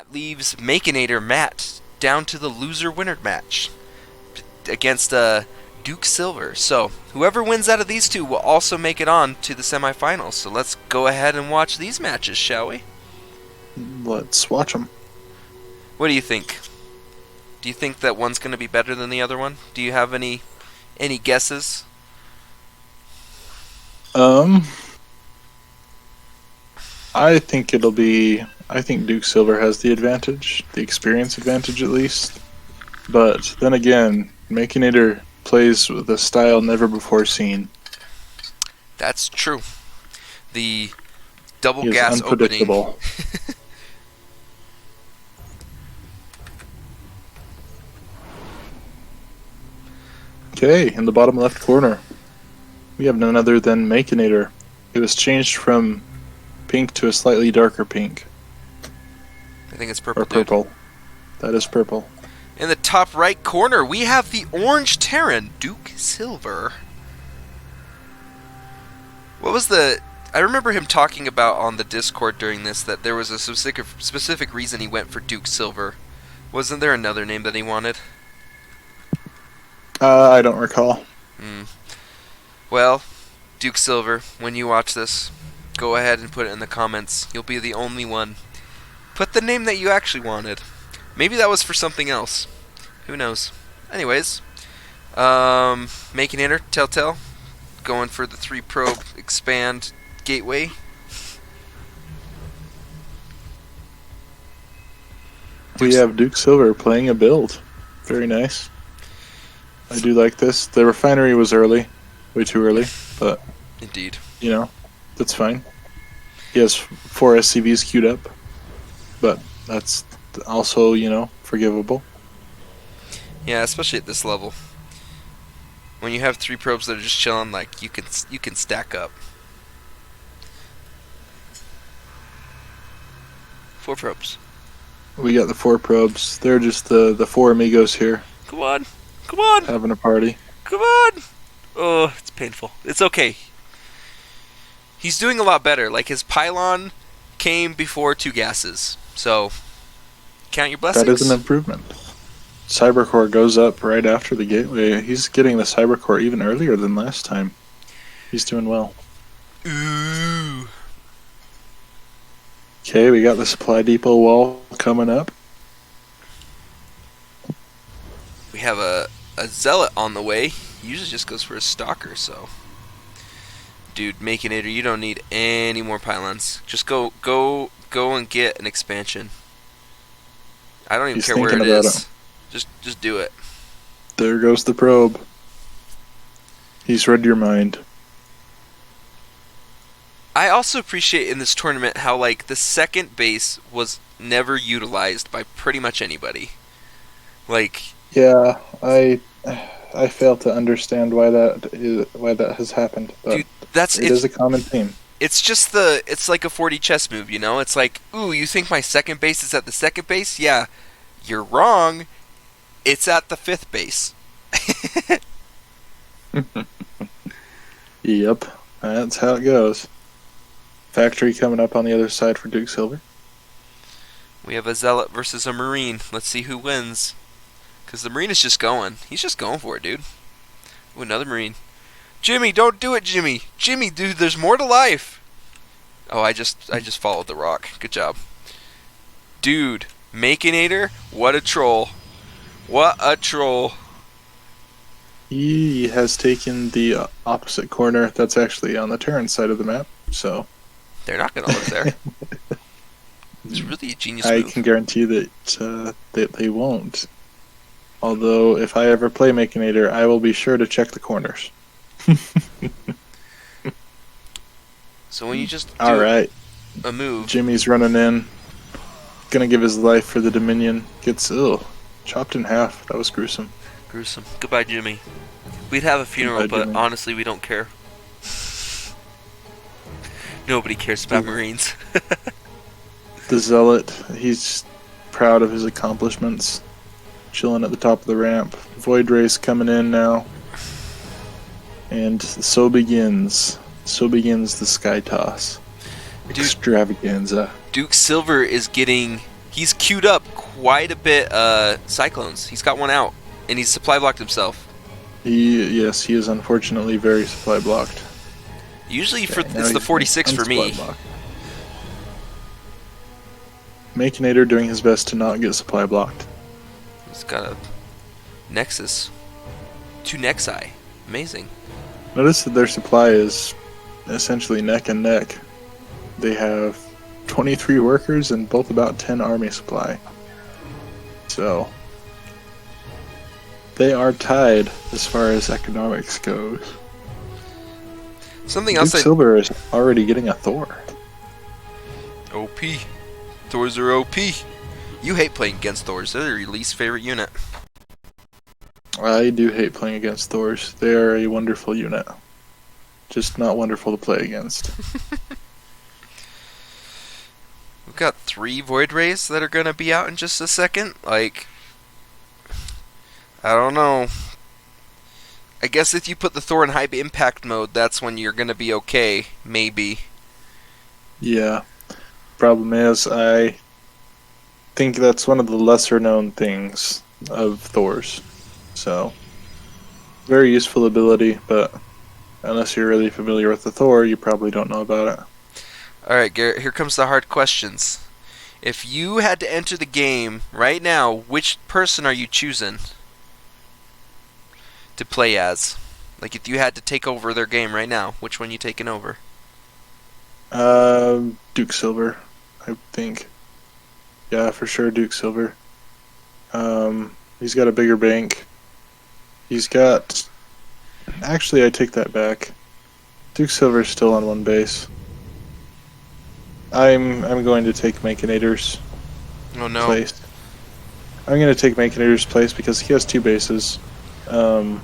that leaves Makinator Matt down to the loser-winner match against Duke Silver. So whoever wins out of these two will also make it on to the semifinals. So let's go ahead and watch these matches, shall we? Let's watch them. What do you think? Do you think that one's going to be better than the other one? Do you have any guesses? I think it'll be. I think Duke Silver has the advantage, the experience advantage at least. But then again, Makinator plays with a style never before seen. That's true. The double He is gas opening. unpredictable. Okay, in the bottom left corner, we have none other than Makinator. It was changed from pink to a slightly darker pink. I think it's purple. Or purple. That is purple. In the top right corner, we have the orange Terran, Duke Silver. What was the... I remember him talking about on the Discord during this that there was a specific reason he went for Duke Silver. Wasn't there another name that he wanted? I don't recall. Well, Duke Silver, when you watch this, go ahead and put it in the comments. You'll be the only one. Put the name that you actually wanted. Maybe that was for something else. Who knows? Anyways, Makinator, Telltale, going for the 3-probe expand gateway. We have Duke Silver playing a build. Very nice. I do like this. The refinery was early. Way too early. But, Indeed. you know, that's fine. He has 4 SCVs queued up. But that's also, you know, forgivable. Yeah, especially at this level. When you have 3 probes that are just chilling, like, you can stack up. 4 probes. We got the 4 probes. They're just the 4 amigos here. Come on. Come on. Having a party. Come on. Oh, it's painful. It's okay. He's doing a lot better. Like, his pylon came before 2 gases. So, count your blessings. That is an improvement. Cybercore goes up right after the gateway. He's getting the Cybercore even earlier than last time. He's doing well. Ooh. Okay, we got the supply depot wall coming up. We have a zealot on the way. He usually just goes for a stalker, so... Dude, Makinator, you don't need any more pylons. Just go and get an expansion. I don't even care where it is. Just do it. There goes the probe. He's read your mind. I also appreciate in this tournament how, like, the second base was never utilized by pretty much anybody. Like... Yeah, I fail to understand why that has happened. But dude, it is a common theme. It's just it's like a 4D chess move, you know? It's like, ooh, you think my second base is at the second base? Yeah, you're wrong. It's at the 5th base. Yep, that's how it goes. Factory coming up on the other side for Duke Silver. We have a Zealot versus a Marine. Let's see who wins. Because the Marine is just going. He's just going for it, dude. Ooh, another Marine. Jimmy, don't do it, Jimmy. Jimmy, dude, there's more to life. Oh, I just followed the rock. Good job. Dude, Makinator, what a troll. What a troll. He has taken the opposite corner. That's actually on the Terran side of the map, so... They're not going to live there. It's really a genius I move. can guarantee that they won't. Although, if I ever play Makinator, I will be sure to check the corners. So when you just do a move... Jimmy's running in. Gonna give his life for the Dominion. Gets, chopped in half. That was gruesome. Gruesome. Goodbye, Jimmy. We'd have a funeral, Goodbye, but Jimmy. honestly, we don't care. Nobody cares about Marines. The Zealot, he's proud of his accomplishments. Chilling at the top of the ramp. Void Race coming in now. And so begins the Sky Toss. Dude, Extravaganza. Duke Silver is getting He's queued up quite a bit Cyclones. He's got one out, and he's supply blocked himself. Yes, he is unfortunately very supply blocked. Usually Okay, now it's the he's 46 for me. unsupply blocked. Makinator doing his best to not get supply blocked. He's got a Nexus. 2 Nexi. Amazing. Notice that their supply is essentially neck and neck. They have 23 workers and both about 10 army supply. So they are tied as far as economics goes. Something Duke else Silver is already getting a Thor. OP. Thors are OP. You hate playing against Thors. They're your least favorite unit. I do hate playing against Thors. They are a wonderful unit. Just not wonderful to play against. We've got 3 Void Rays that are going to be out in just a second. Like, I don't know. I guess if you put the Thor in high impact mode, that's when you're going to be okay. Maybe. Yeah. Problem is, I think that's one of the lesser known things of Thor's. So, very useful ability, but unless you're really familiar with the Thor, you probably don't know about it. Alright, Garrett, here comes the hard questions. If you had to enter the game right now, which person are you choosing to play as? Like, if you had to take over their game right now, which one you taking over? Duke Silver, I think. Yeah, for sure, Duke Silver. He's got a bigger bank. He's got... Actually, I take that back. Duke Silver's still on 1 base. I'm going to take Makinator's Oh no. place. I'm going to take Makinator's place because he has 2 bases. And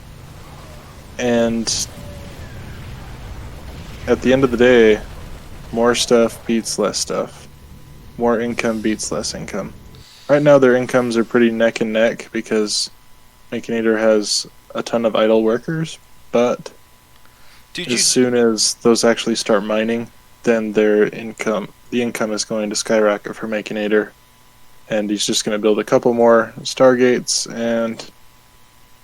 at the end of the day, more stuff beats less stuff. More income beats less income. Right now their incomes are pretty neck and neck because Makinator has a ton of idle workers, but as soon as those actually start mining, then the income is going to skyrocket for Makinator, and he's just going to build a couple more Stargates, and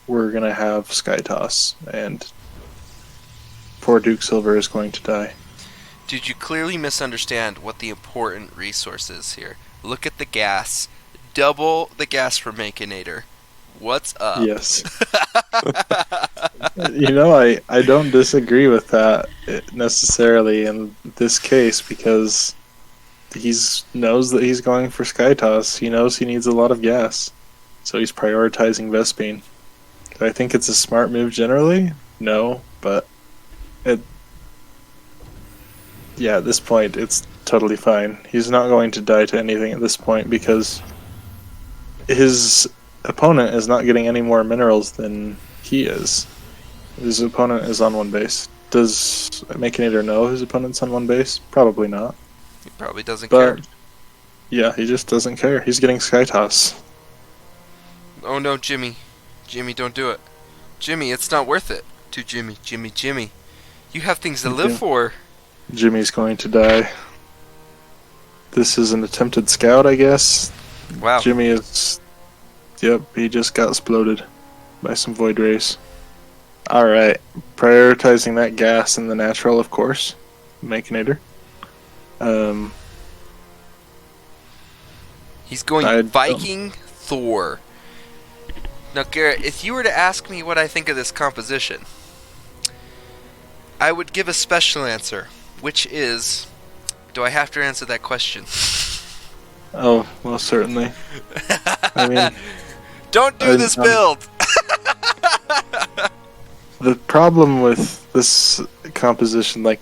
we're going to have Sky Toss, and poor Duke Silver is going to die. Did you clearly misunderstand what the important resource is here? Look at the gas. Double the gas for Makinator. What's up? Yes. I don't disagree with that necessarily in this case because he knows that he's going for Sky Toss. He knows he needs a lot of gas. So he's prioritizing Vespine. Do I think it's a smart move generally? No, but at this point it's totally fine. He's not going to die to anything at this point because his opponent is not getting any more minerals than he is. His opponent is on 1 base. Does Makinator know his opponent's on 1 base? Probably not. He probably doesn't care. Yeah, he just doesn't care. He's getting Sky Toss. Oh no, Jimmy. Jimmy, don't do it. Jimmy, it's not worth it. To Jimmy. You have things to live for. Jimmy's going to die. This is an attempted scout, I guess. Wow. Jimmy is... Yep, he just got exploded by some Void Rays. Alright, prioritizing that gas and the natural, of course. Makinator. He's going Viking Thor. Now, Garrett, if you were to ask me what I think of this composition, I would give a special answer, which is... Do I have to answer that question? Oh, well, certainly. I mean... Don't do this build! The problem with this composition, like,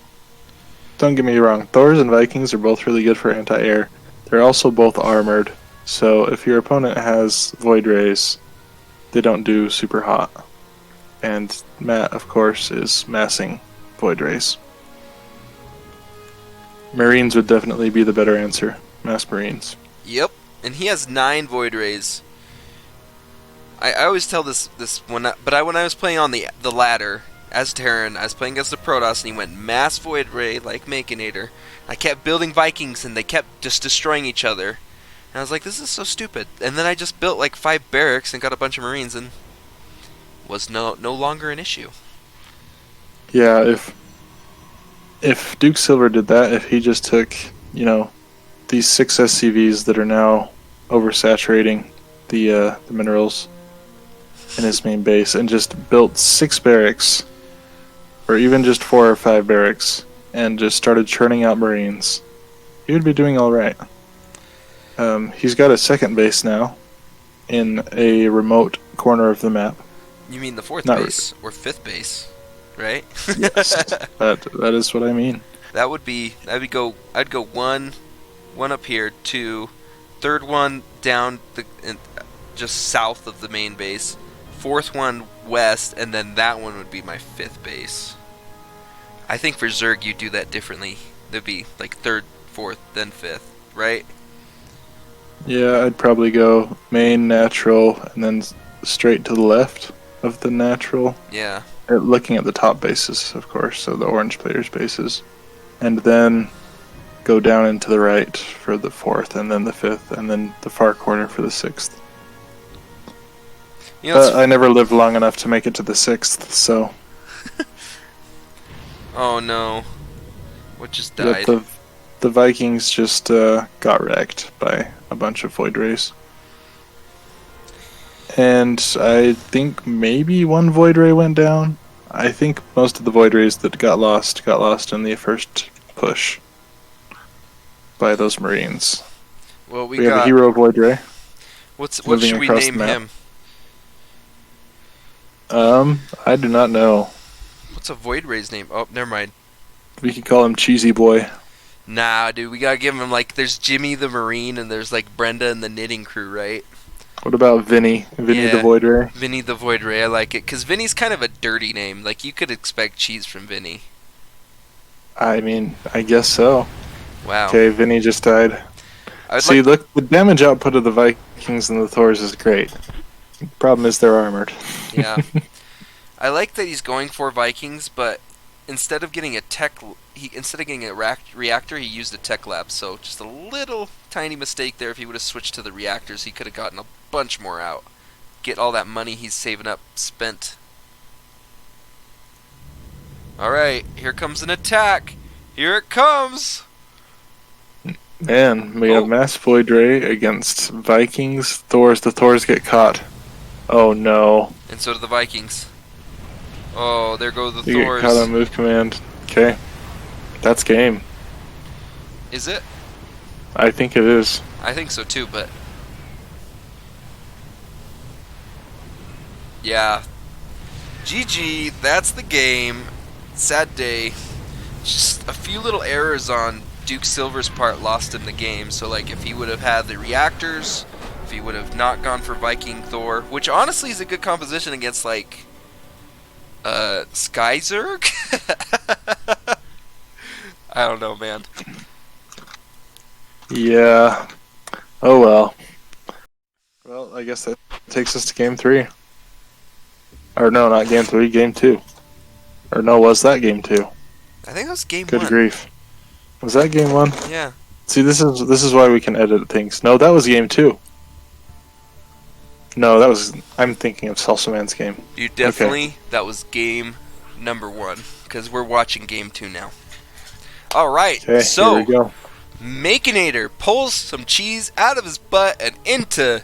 don't get me wrong, Thors and Vikings are both really good for anti-air. They're also both armored, so if your opponent has Void Rays, they don't do super hot. And Matt, of course, is massing Void Rays. Marines would definitely be the better answer. Mass Marines. Yep, and he has 9 Void Rays. I always tell this when I was playing on the ladder as Terran, I was playing against the Protoss, and he went mass Void Ray like Makinator. I kept building Vikings, and they kept just destroying each other. And I was like, this is so stupid. And then I just built like 5 barracks and got a bunch of Marines and was no longer an issue. Yeah, if Duke Silver did that, if he just took, these 6 SCVs that are now oversaturating the minerals in his main base and just built 6 barracks, or even just 4 or 5 barracks, and just started churning out Marines, he would be doing all right. He's got a second base now in a remote corner of the map. You mean the 4th Not base or 5th base, right? Yes, that is what I mean. I'd go one up here, 2, third one down just south of the main base, 4th one west, and then that one would be my 5th base. I think for Zerg you do that differently. There'd be like 3rd, 4th, then 5th, right? Yeah, I'd probably go main, natural, and then straight to the left of the natural. Yeah. Looking at the top bases, of course, so the orange players' bases. And then go down into the right for the 4th, and then the 5th, and then the far corner for the 6th. I never lived long enough to make it to the 6th, so... Oh no. What just died? But the Vikings just got wrecked by a bunch of Void Rays. And I think maybe one Void Ray went down. I think most of the Void Rays that got lost in the first push by those Marines. Well, we have a hero Void Ray. What should we name him? I do not know. What's a Void Ray's name? Oh, never mind. We could call him Cheesy Boy. Nah, dude, we gotta give him like there's Jimmy the Marine and there's like Brenda and the Knitting Crew, right? What about Vinny? Vinny the Void Ray? Vinny the Void Ray, I like it. Because Vinny's kind of a dirty name. Like, you could expect cheese from Vinny. I mean, I guess so. Wow. Okay, Vinny just died. Look, the damage output of the Vikings and the Thors is great. The problem is they're armored. Yeah. I like that he's going for Vikings, but instead of getting a reactor, he used a tech lab. So just a little tiny mistake there. If he would have switched to the reactors, he could have gotten a bunch more out. Get all that money he's saving up spent. Alright, here comes an attack. Here it comes. Man, we have Mass Void Ray against Vikings. Thors. The Thors get caught. Oh no. And so do the Vikings. Oh, there go the Thors. You get caught on move command. Okay. That's game. Is it? I think it is. I think so too, but... Yeah. GG, that's the game. Sad day. Just a few little errors on Duke Silver's part lost in the game. So, like, if he would have had the reactors, if he would have not gone for Viking Thor, which honestly is a good composition against, like, Skyzerg? I don't know, man. Yeah. Oh well. Well, I guess that takes us to game 3. Or no, not game 3, game 2. Or no, was that game 2? I think that was game 1. Good grief. Was that game 1? Yeah. See, this is why we can edit things. No, that was game 2. No, that was... I'm thinking of Salsaman's game. You definitely... Okay. That was game number 1. Because we're watching game 2 now. Alright, okay, so... Here we go. Makinator pulls some cheese out of his butt and into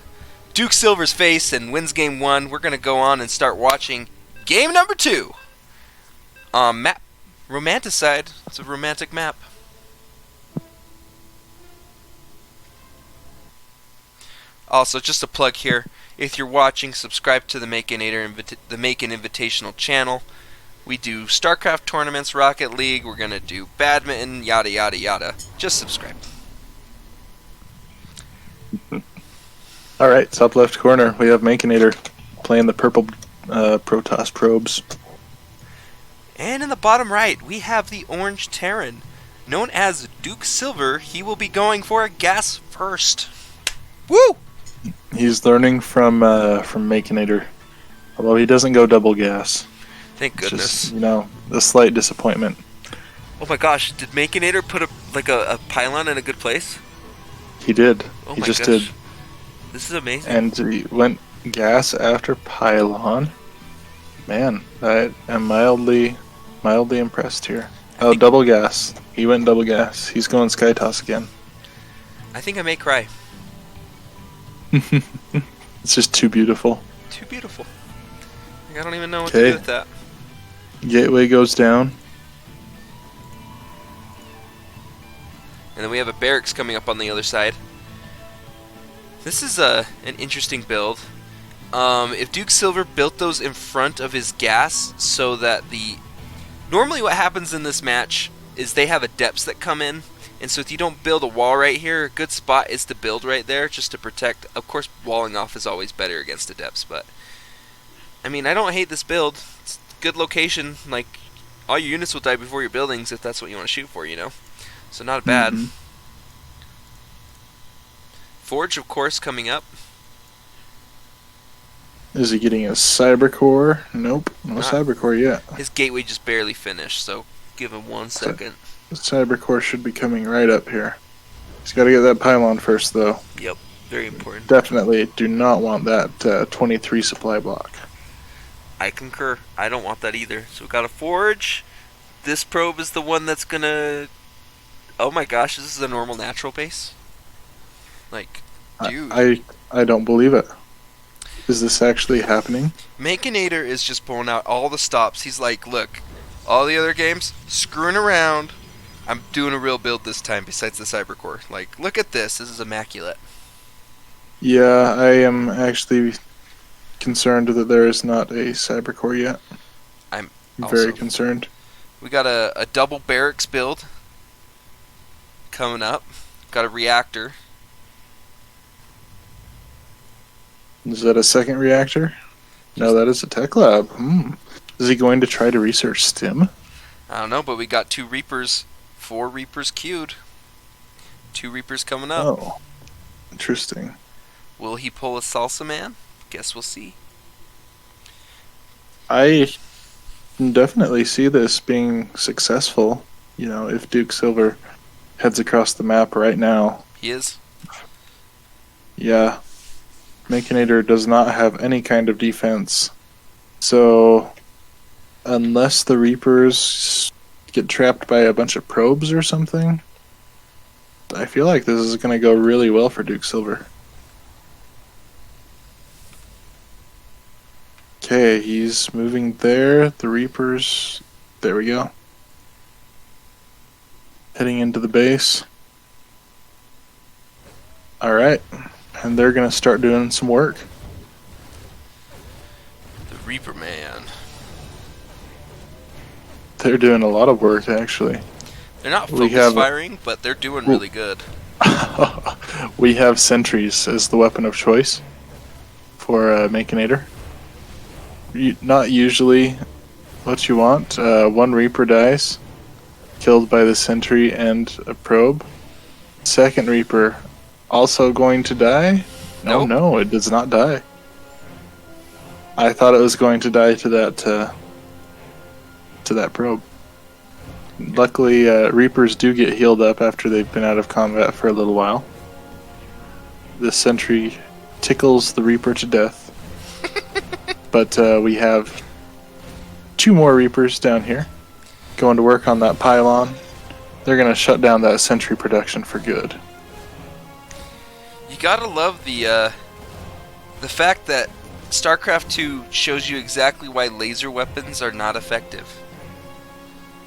Duke Silver's face and wins game 1. We're going to go on and start watching game number 2. Map. Romanticide. It's a romantic map. Also, just a plug here. If you're watching, subscribe to the Makinator, the Makin Invitational channel. We do StarCraft tournaments, Rocket League. We're going to do badminton, yada, yada, yada. Just subscribe. Alright, top left corner, we have Makinator playing the purple Protoss probes. And in the bottom right, we have the orange Terran. Known as Duke Silver, he will be going for a gas first. Woo! He's learning from Makinator. Although he doesn't go double gas. Thank goodness. Just, a slight disappointment. Oh my gosh, did Makinator put a pylon in a good place? He did. Oh He my just did. gosh. This is amazing. And he went gas after pylon. Man, I am mildly impressed here. I Oh, think double gas. He went double gas. He's going sky toss again. I think I may cry. It's just too beautiful. Too beautiful. Like, I don't even know what to do Okay, with that. gateway goes down. And then we have a barracks coming up on the other side. This is an interesting build. If Duke Silver built those in front of his gas so that the... Normally what happens in this match is they have adepts that come in. And so if you don't build a wall right here, a good spot is to build right there just to protect. Of course, walling off is always better against adepts, but... I mean, I don't hate this build. It's a good location. Like, all your units will die before your buildings if that's what you want to shoot for, you know? So not bad. Mm-hmm. Forge, of course, coming up. Is he getting a cyber core? Nope, no Not- cyber core yet. His gateway just barely finished, so give him 1 second. The cyber core should be coming right up here. He's got to get that pylon first, though. Yep, very important. Definitely do not want that 23 supply block. I concur. I don't want that either. So we got a forge. This probe is the one that's gonna... Oh my gosh, this is a normal natural base? Like, dude. I don't believe it. Is this actually happening? Makinator is just pulling out all the stops. He's like, look, all the other games, screwing around. I'm doing a real build this time besides the Cybercore. Like, look at this. This is immaculate. Yeah, I am actually concerned that there is not a cyber core yet. I'm very also concerned. We got a double barracks build coming up. Got a reactor. Is that a second reactor? No, that is a tech lab. Is he going to try to research STEM? I don't know, but we got 2 Reapers. 4 Reapers queued. 2 Reapers coming up. Oh, interesting. Will he pull a Salsa Man? Guess we'll see. I can definitely see this being successful. You know, if Duke Silver heads across the map right now. He is. Yeah. Makinator does not have any kind of defense. So, unless the Reapers get trapped by a bunch of probes or something, I feel like this is going to go really well for Duke Silver. Okay, he's moving there. The Reapers... There we go. Heading into the base. Alright. And they're going to start doing some work. The Reaper Man. They're doing a lot of work, actually. They're not We focus have- firing, but they're doing really good. We have sentries as the weapon of choice for Makinator. Not usually what you want. 1 Reaper dies, killed by the sentry and a probe. Second Reaper also going to die? Nope. No, it does not die. I thought it was going to die to that probe. Luckily, Reapers do get healed up after they've been out of combat for a little while. The sentry tickles the Reaper to death. But we have 2 more Reapers down here going to work on that pylon. They're going to shut down that sentry production for good. You gotta love the fact that StarCraft 2 shows you exactly why laser weapons are not effective.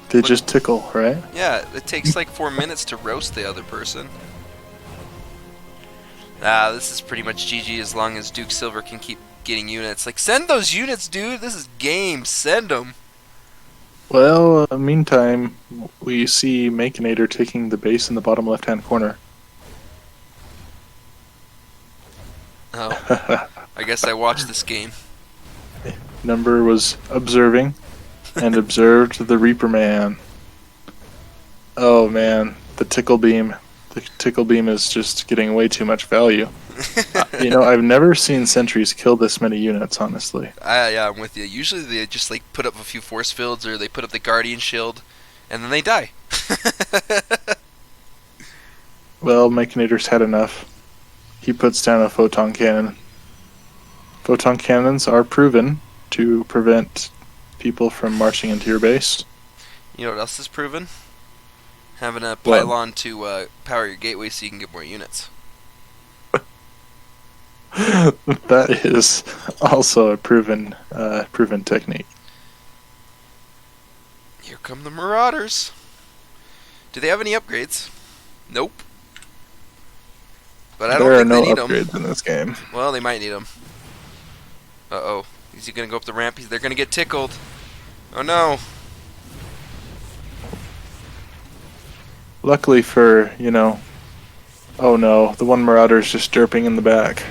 They just tickle, right? Yeah, it takes like 4 minutes to roast the other person. This is pretty much GG as long as Duke Silver can keep getting units. Like, send those units, dude! This is game! Send them! Well, meantime, we see Makinator taking the base in the bottom left-hand corner. Oh, I guess I watched this game. Number was observing and observed the Reaper Man. Oh man, the tickle beam. The tickle beam is just getting way too much value. You know, I've never seen sentries kill this many units, honestly. Yeah, I'm with you. Usually they just like put up a few force fields or they put up the Guardian Shield, and then they die. Well, Machinator's had enough. He puts down a photon cannon. Photon cannons are proven to prevent people from marching into your base. You know what else is proven? Having a What? pylon to power your gateway so you can get more units. That is also a proven technique. Here come the Marauders. Do they have any upgrades? Nope. But I don't There are think they no need them. upgrades in this game. Well, they might need them. Uh-oh. Is he going to go up the ramp? They're going to get tickled. Oh, no. Luckily for, oh no, the one Marauder's just derping in the back.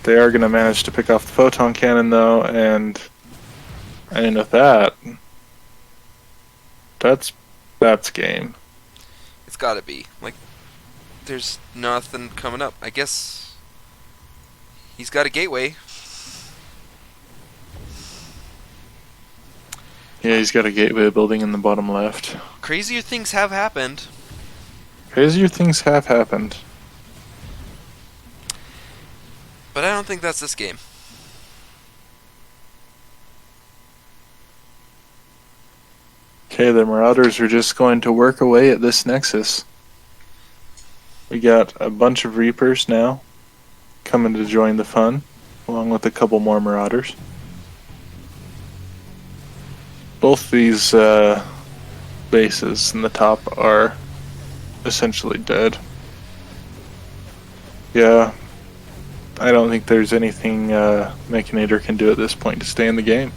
They are going to manage to pick off the photon cannon though, and with that's game. It's got to be. Like, there's nothing coming up. I guess he's got a gateway. Yeah, he's got a gateway building in the bottom left. Crazier things have happened. Crazier things have happened. But I don't think that's this game. Okay, the Marauders are just going to work away at this nexus. We got a bunch of Reapers now coming to join the fun, along with a couple more Marauders. Both these bases in the top are essentially dead. Yeah, I don't think there's anything Machinator can do at this point to stay in the game.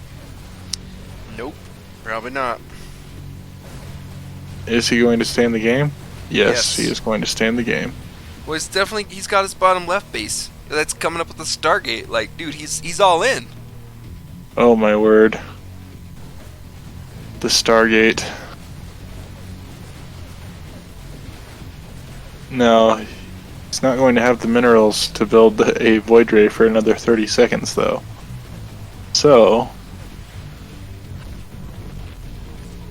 Nope. Probably not. Is he going to stay in the game? Yes. Yes, he is going to stay in the game. Well, he's got his bottom left base. That's coming up with the Stargate. Like, dude, he's all in. Oh my word. The Stargate. No, he's not going to have the minerals to build a Void Ray for another 30 seconds though. So,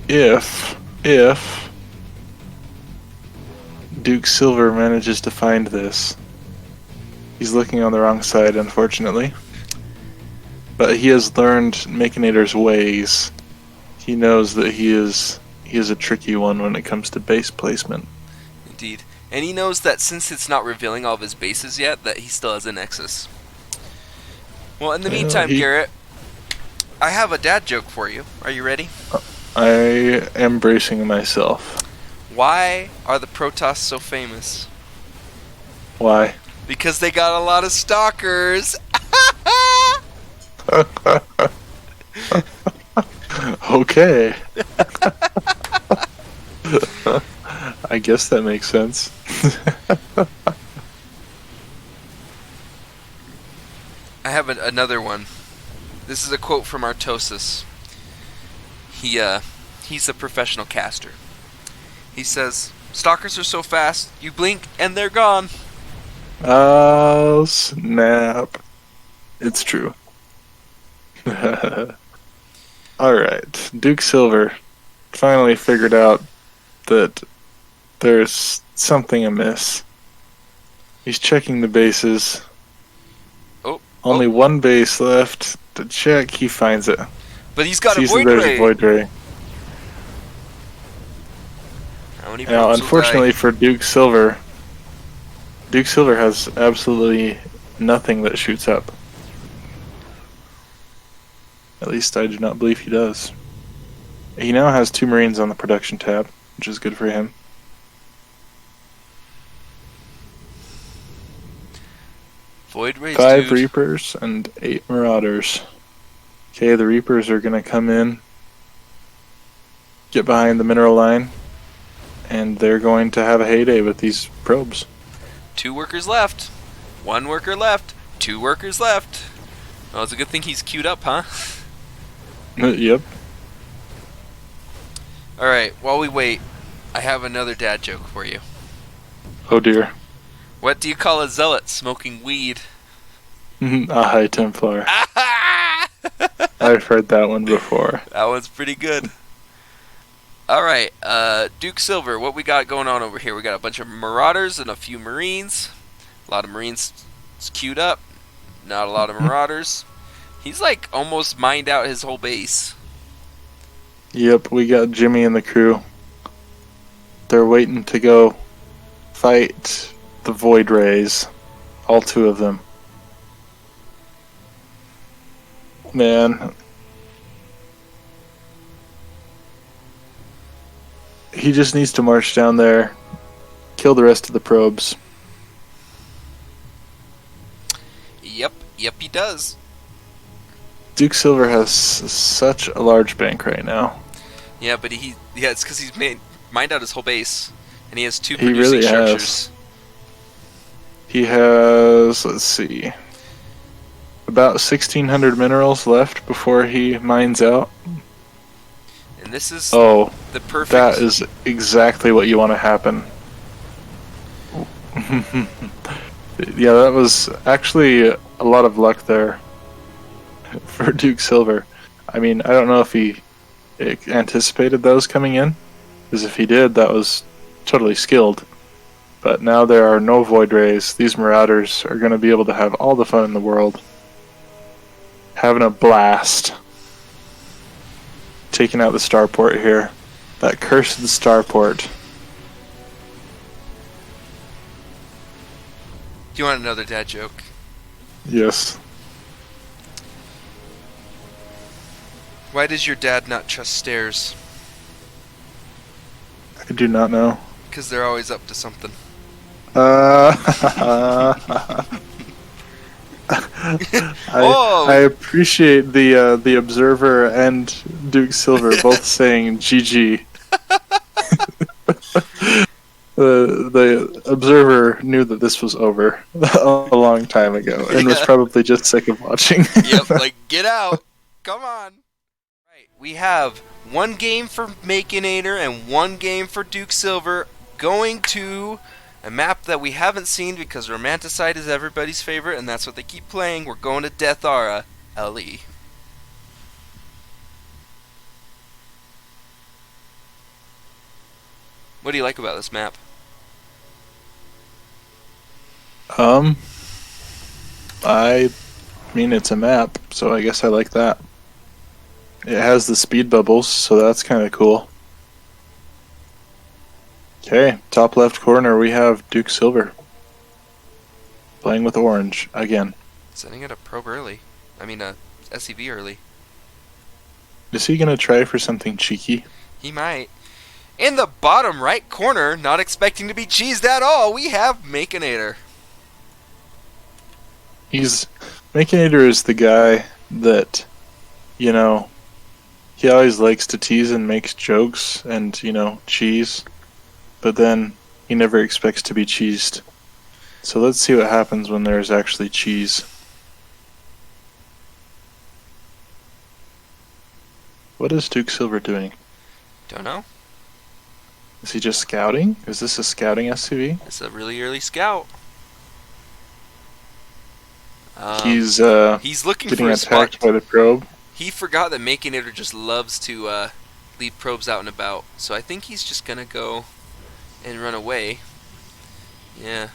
if Duke Silver manages to find this, he's looking on the wrong side, unfortunately. But he has learned Machinator's ways. He knows that he is a tricky one when it comes to base placement. Indeed. And he knows that since it's not revealing all of his bases yet, that he still has a nexus. Well, in the meantime, Garrett, I have a dad joke for you. Are you ready? I am bracing myself. Why are the Protoss so famous? Why? Because they got a lot of stalkers. Okay. I guess that makes sense. I have another one. This is a quote from Artosis. He's a professional caster. He says, "Stalkers are so fast, you blink and they're gone." Oh, snap. It's true. Alright, Duke Silver finally figured out that there's something amiss. He's checking the bases. Only one base left to check. He finds it. But he's got Sees a Void that there's Ray. a Void Ray. Now, unfortunately for Duke Silver has absolutely nothing that shoots up. At least I do not believe he does. He now has 2 Marines on the production tab, which is good for him. Void Rays, 5 dude. Reapers and 8 Marauders. Okay, the Reapers are going to come in, get behind the mineral line, and they're going to have a heyday with these probes. 2 workers left. 1 worker left. 2 workers left. Oh, it's a good thing he's queued up, huh? Yep. Alright, while we wait, I have another dad joke for you. Oh dear. What do you call a zealot smoking weed? A High Templar. I've heard that one before. That one's pretty good. All right, Duke Silver, what we got going on over here? We got a bunch of Marauders and a few Marines. A lot of Marines queued up. Not a lot of Marauders. He's like almost mined out his whole base. Yep, we got Jimmy and the crew. They're waiting to go fight the Void Rays. All two of them. Man. He just needs to march down there, kill the rest of the probes. Yep, he does. Duke Silver has such a large bank right now. Yeah, but it's because he's mined out his whole base, and he has two He producing really structures. has. He has, let's see, about 1,600 minerals left before he mines out. And this is Oh, the perfect. that is exactly what you want to happen. Yeah, that was actually a lot of luck there for Duke Silver. I mean, I don't know if he anticipated those coming in, because if he did, that was totally skilled. But now there are no Void Rays. These Marauders are going to be able to have all the fun in the world. Having a blast. Taking out the starport here. That cursed starport. Do you want another dad joke? Yes. Why does your dad not trust stairs? I do not know. Because they're always up to something. I appreciate the Observer and Duke Silver both saying GG. The Observer knew that this was over a long time ago and was probably just sick of watching. Yep, like, get out. Come on. Right, we have one game for Makinator and one game for Duke Silver going to a map that we haven't seen because Romanticide is everybody's favorite and that's what they keep playing. We're going to Death Aura, LE. What do you like about this map? I mean, it's a map, so I guess I like that. It has the speed bubbles, so that's kind of cool. Okay, top left corner we have Duke Silver. Playing with orange, again. Sending it a probe early. I mean, a SCV early. Is he gonna try for something cheeky? He might. In the bottom right corner, not expecting to be cheesed at all, we have Makinator. Makinator is the guy that, you know, he always likes to tease and makes jokes and, you know, cheese. But then he never expects to be cheesed. So let's see what happens when there's actually cheese. What is Duke Silver doing? Don't know. Is he just scouting? Is this a scouting SCV? It's a really early scout. He's looking getting for a attacked spot. by the probe. He forgot that Makinator just loves to leave probes out and about. So I think he's just gonna go and run away. Yeah.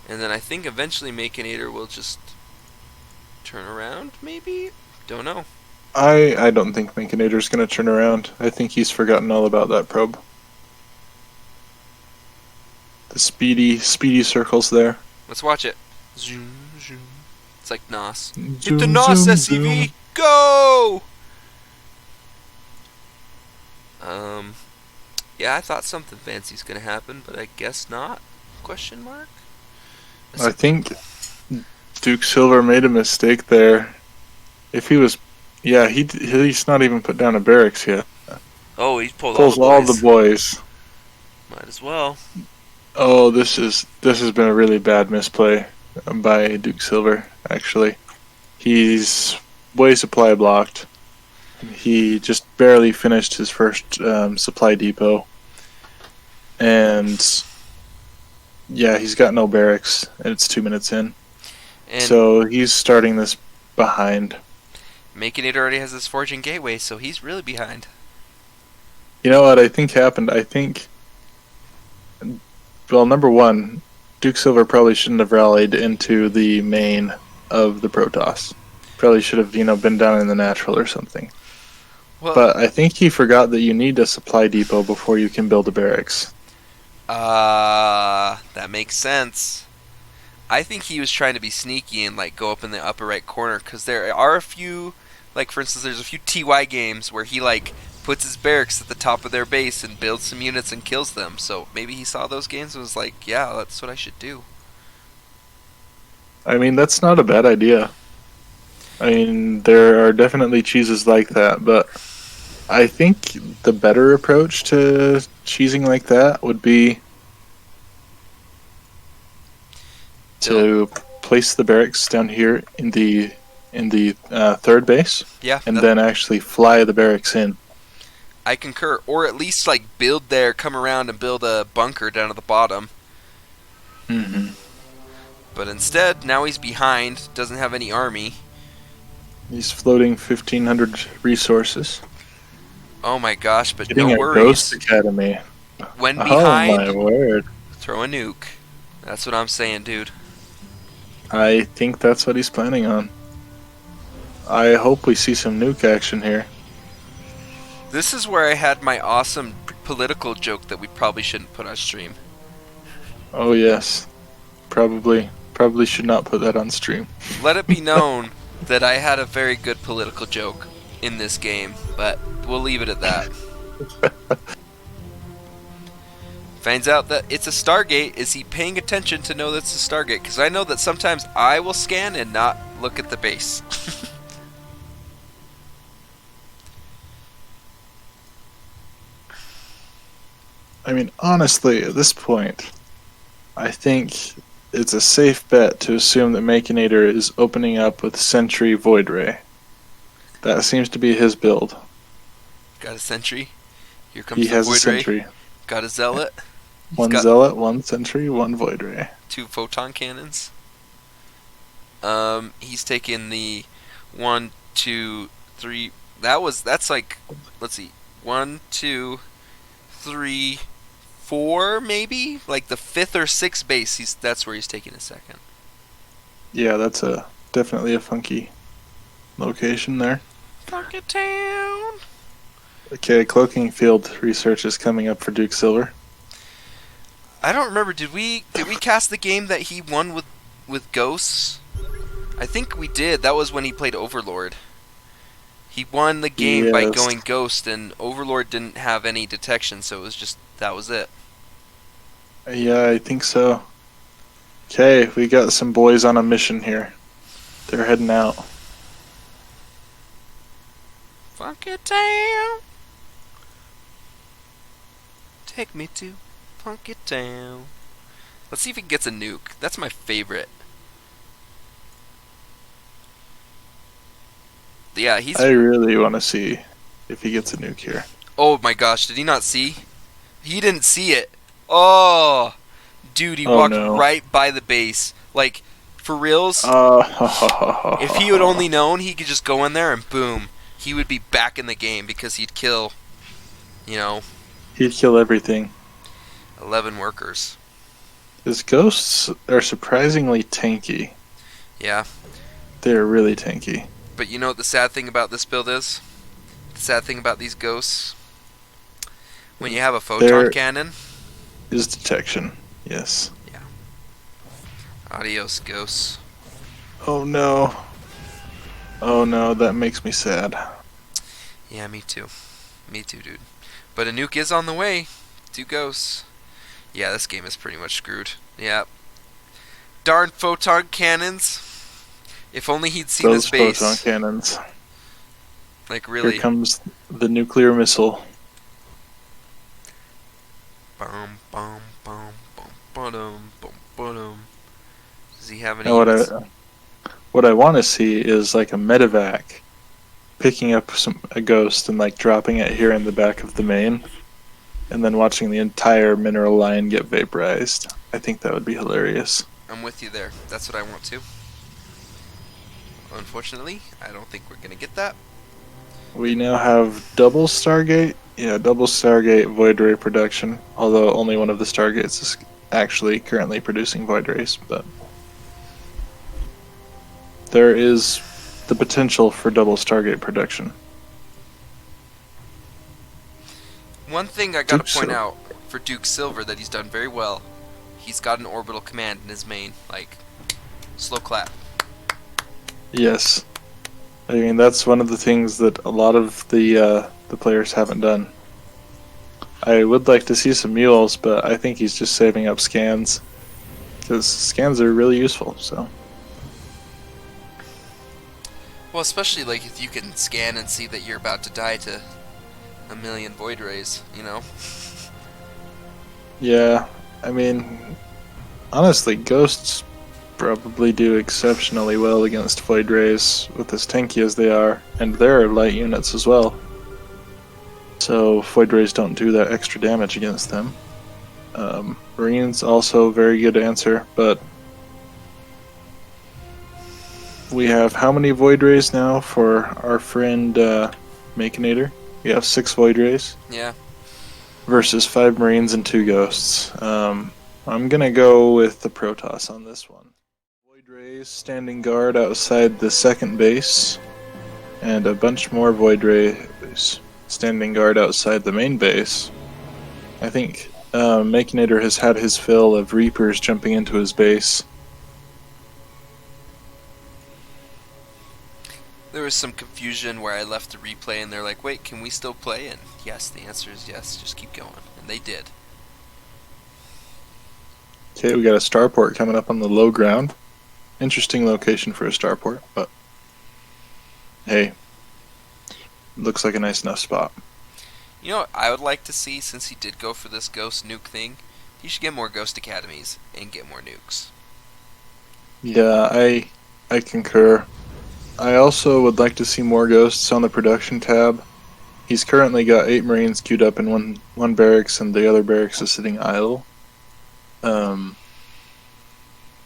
And then I think eventually Makinator will just turn around, maybe? Don't know. I don't think Makinator's gonna turn around. I think he's forgotten all about that probe. The speedy circles there. Let's watch it. Zoom, zoom. It's like NOS. Zoom, Hit the NOS zoom, SCV! zoom. Go! Yeah, I thought something fancy's gonna happen, but I guess not? Question mark? I think Duke Silver made a mistake there. If he was, yeah, he's not even put down a barracks yet. Oh, he pulled Pulls all the boys. Might as well. Oh, this has been a really bad misplay by Duke Silver. Actually, he's way supply blocked. He just barely finished his first supply depot, and yeah, he's got no barracks, and it's 2 minutes in. And So he's starting this behind. Making It already has this forging gateway, so he's really behind. You know what I think happened? I think, well, number one, Duke Silver probably shouldn't have rallied into the main of the Protoss. Probably should have, been down in the natural or something. Well, But I think he forgot that you need a supply depot before you can build a barracks. that makes sense. I think he was trying to be sneaky and like go up in the upper right corner because there are a few, like for instance, there's a few TY games where he like puts his barracks at the top of their base and builds some units and kills them. So maybe he saw those games and was like, yeah, that's what I should do. I mean, that's not a bad idea. I mean, there are definitely cheeses like that, but I think the better approach to cheesing like that would be Build, to place the barracks down here in the third base, yeah, and then actually fly the barracks in. I concur. Or at least like build there, come around and build a bunker down at the bottom. Mm-hmm. But instead, now he's behind, doesn't have any army. He's floating 1,500 resources. Oh my gosh, but Getting no a worries. Ghost Academy. When Oh behind, my word. throw a nuke. That's what I'm saying, dude. I think that's what he's planning on. I hope we see some nuke action here. This is where I had my awesome political joke that we probably shouldn't put on stream. Oh yes. Probably should not put that on stream. Let it be known that I had a very good political joke in this game, but we'll leave it at that. Finds out that it's a Stargate. Is he paying attention to know that's a Stargate? Because I know that sometimes I will scan and not look at the base. I mean, honestly, at this point, I think it's a safe bet to assume that Makinator is opening up with Sentry Void Ray. That seems to be his build. Got a sentry. Here comes He the has a Void Ray. Sentry. Got a Zealot. One got- Zealot, one Sentry, one Void Ray. 2 photon cannons. He's taking the 1, 2, 3. That's like, let's see, 1, 2, 3, 4 maybe, like the 5th or 6th base. That's where he's taking a second. Yeah, that's definitely a funky location there. Funky town. Okay, Cloaking Field research is coming up for Duke Silver. I don't remember. Did we cast the game that he won with ghosts? I think we did. That was when he played Overlord. He won the game by Yes. going ghost, and Overlord didn't have any detection, so it was just that was it. Yeah, I think so. Okay, we got some boys on a mission here. They're heading out. Funky town. Take me to Funky town. Let's see if he gets a nuke. That's my favorite. Yeah, he's. I really want to see if he gets a nuke here. Oh my gosh, did he not see? He didn't see it. Oh, dude, he Oh, walked no. right by the base. Like, for reals, if he had only known, he could just go in there and boom, he would be back in the game because he'd kill, He'd kill everything. 11 workers. His ghosts are surprisingly tanky. Yeah, They're really tanky. but you know what the sad thing about this build is? The sad thing about these ghosts? When you have a photon They're- cannon, His detection, yes. adios ghosts. Oh no. Oh no, that makes me sad. Yeah, me too. Me too, dude. But a nuke is on the way. 2 ghosts. Yeah, this game is pretty much screwed. Yeah. Darn photon cannons. If only he'd seen Those his base. photon cannons. Like, really. Here comes the nuclear missile. Bum, bum, bum, bum, ba-dum, bum, ba-dum. Does he have any Now units? what I want to see is like a medevac picking up a ghost and like dropping it here in the back of the main, and then watching the entire mineral line get vaporized. I think that would be hilarious. I'm with you there. That's what I want to. Unfortunately, I don't think we're going to get that. We now have double Stargate Yeah, double Stargate Void Ray production, although only one of the Stargates is actually currently producing Void Rays, but there is the potential for double Stargate production. One thing I gotta Duke point Silver. out for Duke Silver that he's done very well, he's got an orbital command in his main. Like, slow clap. Yes. I mean, that's one of the things that a lot of the players haven't done. I would like to see some mules, but I think he's just saving up scans, because scans are really useful, so. Well, especially like if you can scan and see that you're about to die to a million void rays, you know? Yeah, I mean, honestly, ghosts probably do exceptionally well against Void Rays with as tanky as they are, and they're light units as well. So Void Rays don't do that extra damage against them. Marines also very good answer, but we have how many Void Rays now for our friend Makinator? We have 6 Void Rays Yeah. versus 5 Marines and 2 Ghosts. I'm gonna go with the Protoss on this one. Void Rays standing guard outside the second base, and a bunch more Void Rays standing guard outside the main base. I think Makinator has had his fill of Reapers jumping into his base. There was some confusion where I left the replay and they're like, wait, can we still play? And yes, the answer is yes, just keep going. And they did. Okay, we got a starport coming up on the low ground. Interesting location for a starport, but hey, looks like a nice enough spot. You know what I would like to see, since he did go for this ghost nuke thing? He should get more ghost academies and get more nukes. Yeah, I concur. I also would like to see more ghosts on the production tab. He's currently got 8 Marines queued up in one barracks, and the other barracks is sitting idle.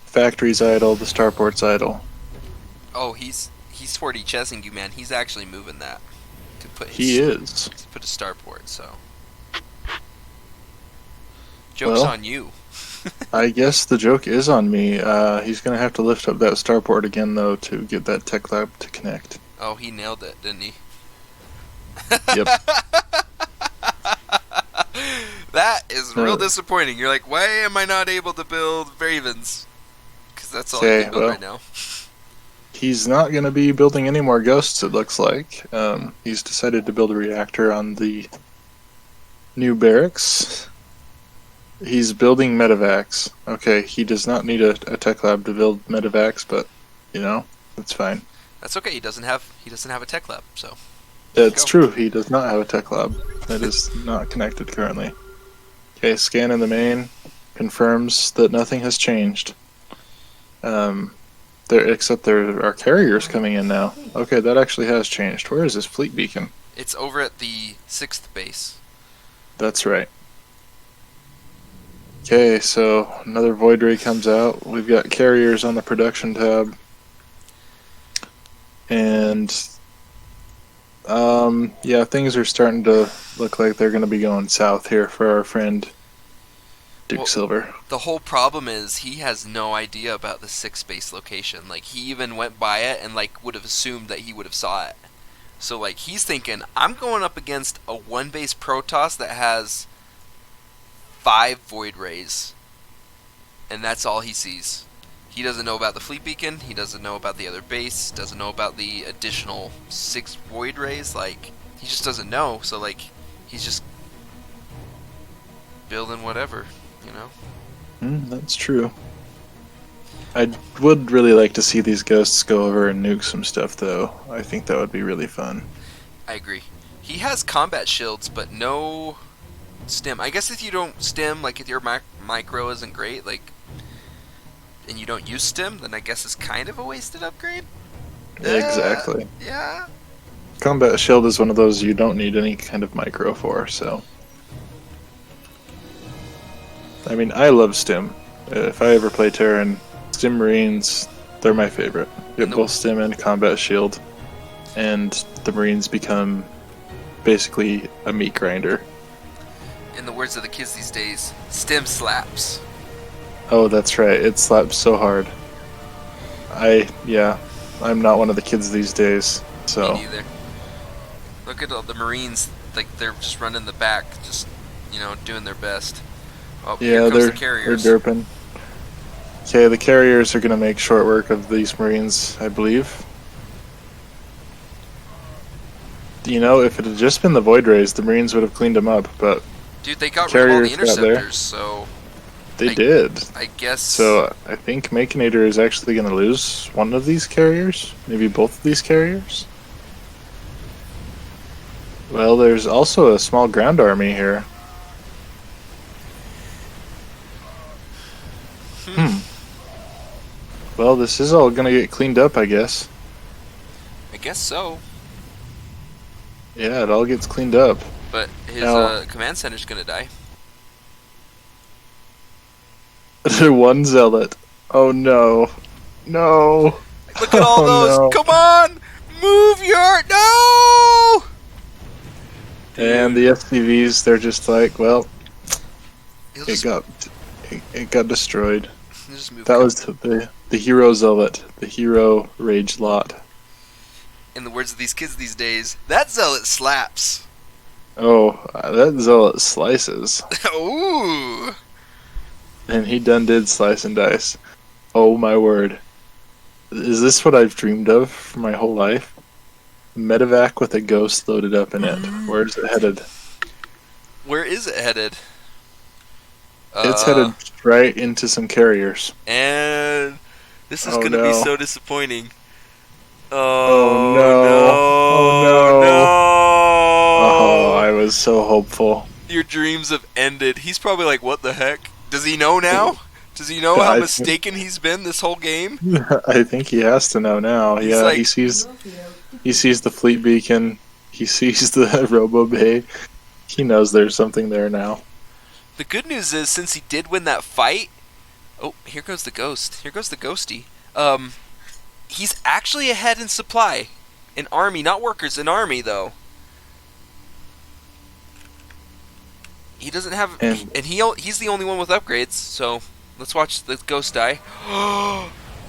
Factory's idle, the starport's idle. Oh, he's 4D chessing you, man. He's actually moving that to put He is. to put a starport. So joke's Well, on you. I guess the joke is on me. He's gonna have to lift up that starport again, though, to get that tech lab to connect. Oh, he nailed it, didn't he? Yep. That is real disappointing. You're like, why am I not able to build Ravens? Because that's all I can build right now. He's not going to be building any more ghosts, it looks like. He's decided to build a reactor on the new barracks. He's building medevacs. Okay, he does not need a tech lab to build medevacs, but, you know, that's fine. That's okay. He doesn't have a tech lab, so. It's true, he does not have a tech lab. That is not connected currently. Okay, scan in the main confirms that nothing has changed. Except there are carriers coming in now. Okay, that actually has changed. Where is this fleet beacon? It's over at the 6th base. That's right. Okay, so another Void Ray comes out. We've got carriers on the production tab. And, yeah, things are starting to look like they're going to be going south here for our friend Duke Silver. The whole problem is he has no idea about the 6th base location. Like, he even went by it and, like, would have assumed that he would have saw it. So, like, he's thinking, I'm going up against a 1-base Protoss that has 5 Void Rays. And that's all he sees. He doesn't know about the fleet beacon. He doesn't know about the other base. Doesn't know about the additional 6 Void Rays. Like, he just doesn't know. So, like, he's just building whatever, you know? That's true. I would really like to see these ghosts go over and nuke some stuff, though. I think that would be really fun. I agree. He has combat shields, but no stim. I guess if you don't stim, like if your micro isn't great, like, and you don't use stim, then I guess it's kind of a wasted upgrade. Exactly. Yeah. Combat shield is one of those you don't need any kind of micro for, so. I mean, I love stim. If I ever play Terran, stim Marines, they're my favorite. Get both stim and combat shield, and the Marines become basically a meat grinder. In the words of the kids these days, stem slaps. Oh, that's right. It slaps so hard. Yeah, I'm not one of the kids these days, Me so neither. Look at all the Marines, like they're just running the back, just doing their best. Oh, here yeah, comes the they're carriers. derping. Okay, the carriers are gonna make short work of these Marines, I believe. If it had just been the Void Rays, the Marines would have cleaned them up, but Dude, they got rid of all the carriers got there. interceptors, so They I- did. I guess. So I think Makinator is actually going to lose one of these carriers, maybe both of these carriers. Well, there's also a small ground army here. Well, this is all going to get cleaned up, I guess. I guess so. Yeah, it all gets cleaned up. But his Now- command center's gonna die. One zealot. Oh no. No. Look at all Oh, those! no. Come on! Move your no! And the SCVs, they're just like, well, He'll it just, got destroyed. he'll just move. That was the hero zealot, the hero rage lot. In the words of these kids these days, that zealot slaps. Oh, that zealot slices. Ooh! And he done did slice and dice. Oh my word. Is this what I've dreamed of for my whole life? Medevac with a ghost loaded up in it. Where's it headed? Where is it headed? It's headed right into some carriers. And this is Oh, gonna be no. so disappointing. Oh, no. Oh Oh, no. no! Oh, I was so hopeful. Your dreams have ended. He's probably like, what the heck? Does he know now? Does he know I how think- mistaken he's been this whole game? I think he has to know now. He's Yeah, like- he sees the fleet beacon. He sees the Robo Bay. He knows there's something there now. The good news is, since he did win that fight... Oh, here goes the ghost. Here goes the ghosty. He's actually ahead in supply. In army, not workers, in army, though. He doesn't have... And- he's the only one with upgrades, so... Let's watch the ghost die.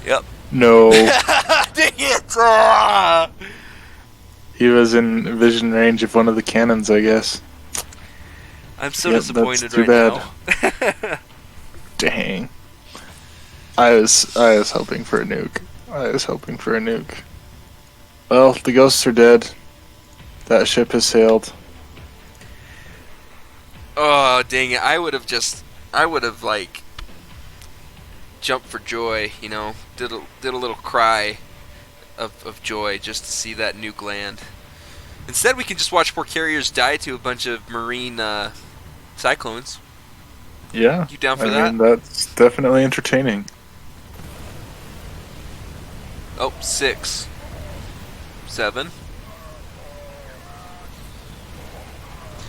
Yep. No, Dang it! Ah! he was in vision range of one of the cannons, I guess. I'm so Yep, disappointed that's too right now. Dang. I was hoping for a nuke. Well, the ghosts are dead. That ship has sailed. Oh, dang it. I would have, like, jumped for joy, did a little cry of joy just to see that nuke land. Instead, we can just watch poor carriers die to a bunch of marine cyclones. Yeah. You down for I that? mean, that's definitely entertaining. Oh, 6. 7.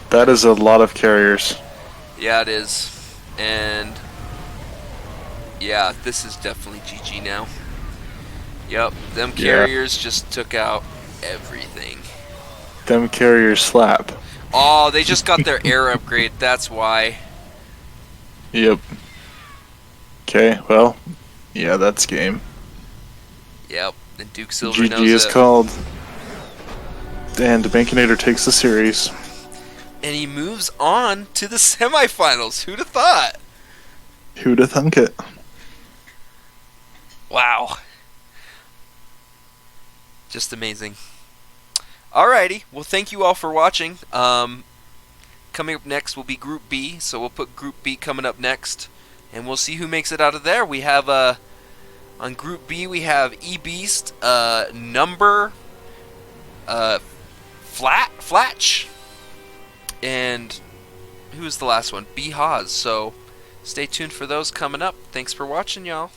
That is a lot of carriers. Yeah, it is. And yeah, this is definitely GG now. Yep, them Yeah. carriers just took out everything. Them carriers slap. Oh, they just got their air upgrade, that's why. Yep. Okay, well, yeah, that's game. Yep, and Duke Silver GG knows is it. called. And Bankinator takes the series. And he moves on to the semifinals. Who'd have thought? Who'da thunk it? Wow. Just amazing. Alrighty, well thank you all for watching. Coming up next will be Group B, so we'll put Group B coming up next, and we'll see who makes it out of there. We have, on Group B, we have E-Beast, Number, Flatch, and who was the last one? B-Haz, so stay tuned for those coming up. Thanks for watching, y'all.